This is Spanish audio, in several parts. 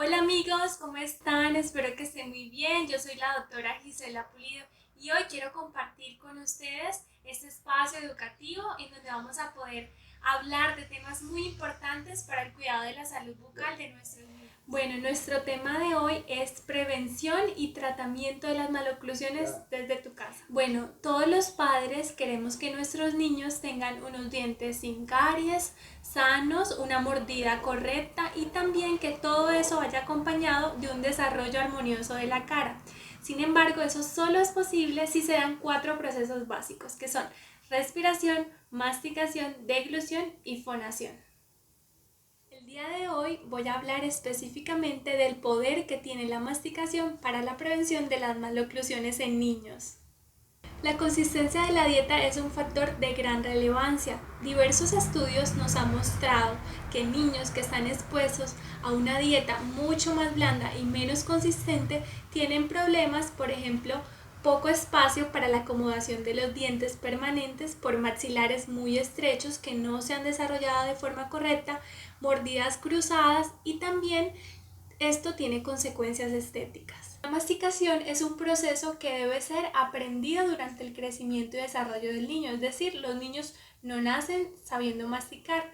Hola amigos, ¿cómo están? Espero que estén muy bien. Yo soy la doctora Gisela Pulido y hoy quiero compartir con ustedes este espacio educativo en donde vamos a poder hablar de temas muy importantes para el cuidado de la salud bucal de nuestros niños. Bueno, nuestro tema de hoy es prevención y tratamiento de las maloclusiones desde tu casa. Bueno, todos los padres queremos que nuestros niños tengan unos dientes sin caries, sanos, una mordida correcta y también que todo eso vaya acompañado de un desarrollo armonioso de la cara. Sin embargo, eso solo es posible si se dan 4 procesos básicos, que son respiración, masticación, deglución y fonación. El día de hoy voy a hablar específicamente del poder que tiene la masticación para la prevención de las maloclusiones en niños. La consistencia de la dieta es un factor de gran relevancia. Diversos estudios nos han mostrado que niños que están expuestos a una dieta mucho más blanda y menos consistente tienen problemas, por ejemplo, poco espacio para la acomodación de los dientes permanentes por maxilares muy estrechos que no se han desarrollado de forma correcta, mordidas cruzadas y también esto tiene consecuencias estéticas. La masticación es un proceso que debe ser aprendido durante el crecimiento y desarrollo del niño, es decir, los niños no nacen sabiendo masticar.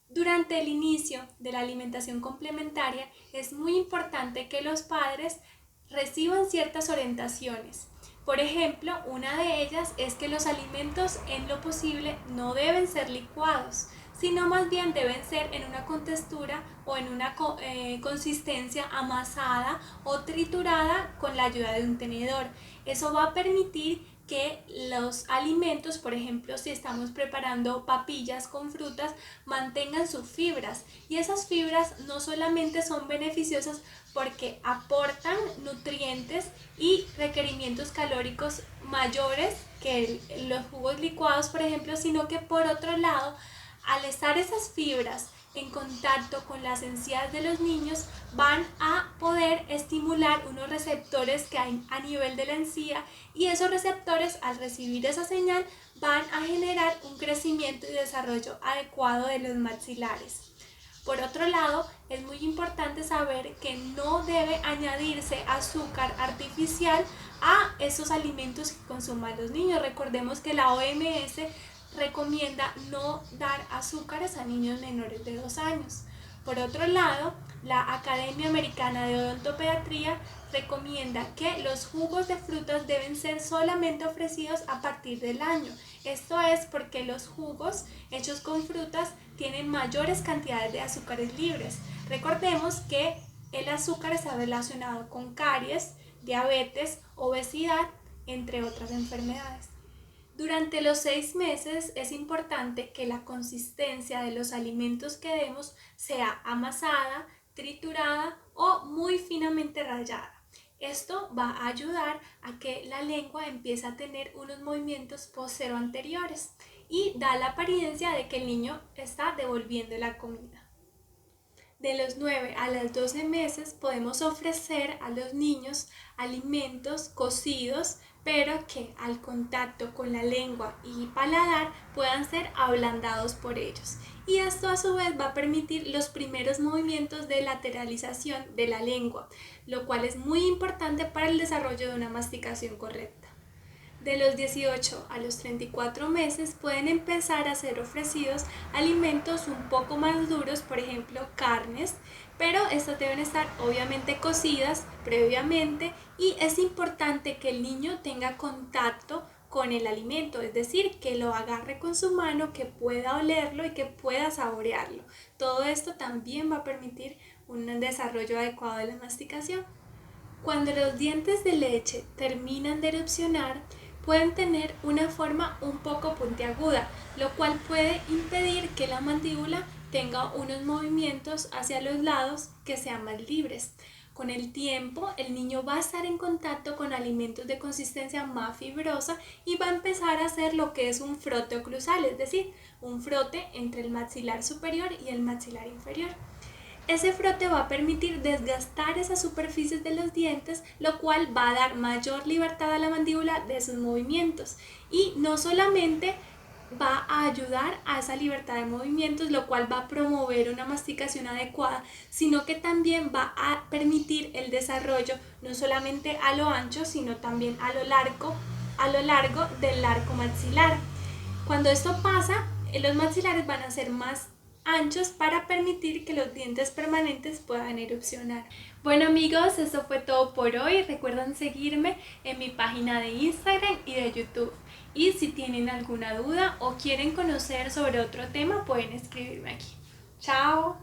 Durante el inicio de la alimentación complementaria es muy importante que los padres reciban ciertas orientaciones. Por ejemplo, una de ellas es que los alimentos en lo posible no deben ser licuados, sino más bien deben ser en una contextura o en una consistencia amasada o triturada con la ayuda de un tenedor. Eso va a permitir que los alimentos, por ejemplo, si estamos preparando papillas con frutas, mantengan sus fibras. Y esas fibras no solamente son beneficiosas porque aportan nutrientes y requerimientos calóricos mayores que los jugos licuados, por ejemplo, sino que por otro lado, al estar esas fibras en contacto con las encías de los niños, van a poder estimular unos receptores que hay a nivel de la encía y esos receptores, al recibir esa señal, van a generar un crecimiento y desarrollo adecuado de los maxilares. Por otro lado, es muy importante saber que no debe añadirse azúcar artificial a esos alimentos que consuman los niños. Recordemos que la OMS recomienda no dar azúcares a niños menores de 2 años. Por otro lado, la Academia Americana de Odontopediatría recomienda que los jugos de frutas deben ser solamente ofrecidos a partir del año. Esto es porque los jugos hechos con frutas tienen mayores cantidades de azúcares libres. Recordemos que el azúcar está relacionado con caries, diabetes, obesidad, entre otras enfermedades. Durante los 6 meses es importante que la consistencia de los alimentos que demos sea amasada, triturada o muy finamente rallada. Esto va a ayudar a que la lengua empiece a tener unos movimientos posero-anteriores y da la apariencia de que el niño está devolviendo la comida. De los 9 a los 12 meses podemos ofrecer a los niños alimentos cocidos, pero que al contacto con la lengua y paladar puedan ser ablandados por ellos. Y esto a su vez va a permitir los primeros movimientos de lateralización de la lengua, lo cual es muy importante para el desarrollo de una masticación correcta. De los 18 a los 34 meses pueden empezar a ser ofrecidos alimentos un poco más duros, por ejemplo carnes, pero estas deben estar obviamente cocidas previamente y es importante que el niño tenga contacto con el alimento, es decir, que lo agarre con su mano, que pueda olerlo y que pueda saborearlo. Todo esto también va a permitir un desarrollo adecuado de la masticación. Cuando los dientes de leche terminan de erupcionar, pueden tener una forma un poco puntiaguda, lo cual puede impedir que la mandíbula tenga unos movimientos hacia los lados que sean más libres. Con el tiempo, el niño va a estar en contacto con alimentos de consistencia más fibrosa y va a empezar a hacer lo que es un frote oclusal, es decir, un frote entre el maxilar superior y el maxilar inferior. Ese frote va a permitir desgastar esas superficies de los dientes, lo cual va a dar mayor libertad a la mandíbula de sus movimientos. Y no solamente va a ayudar a esa libertad de movimientos, lo cual va a promover una masticación adecuada, sino que también va a permitir el desarrollo no solamente a lo ancho, sino también a lo largo del arco maxilar. Cuando esto pasa, los maxilares van a ser más anchos para permitir que los dientes permanentes puedan erupcionar. Bueno amigos, esto fue todo por hoy. Recuerden seguirme en mi página de Instagram y de YouTube. Y si tienen alguna duda o quieren conocer sobre otro tema, pueden escribirme aquí. ¡Chao!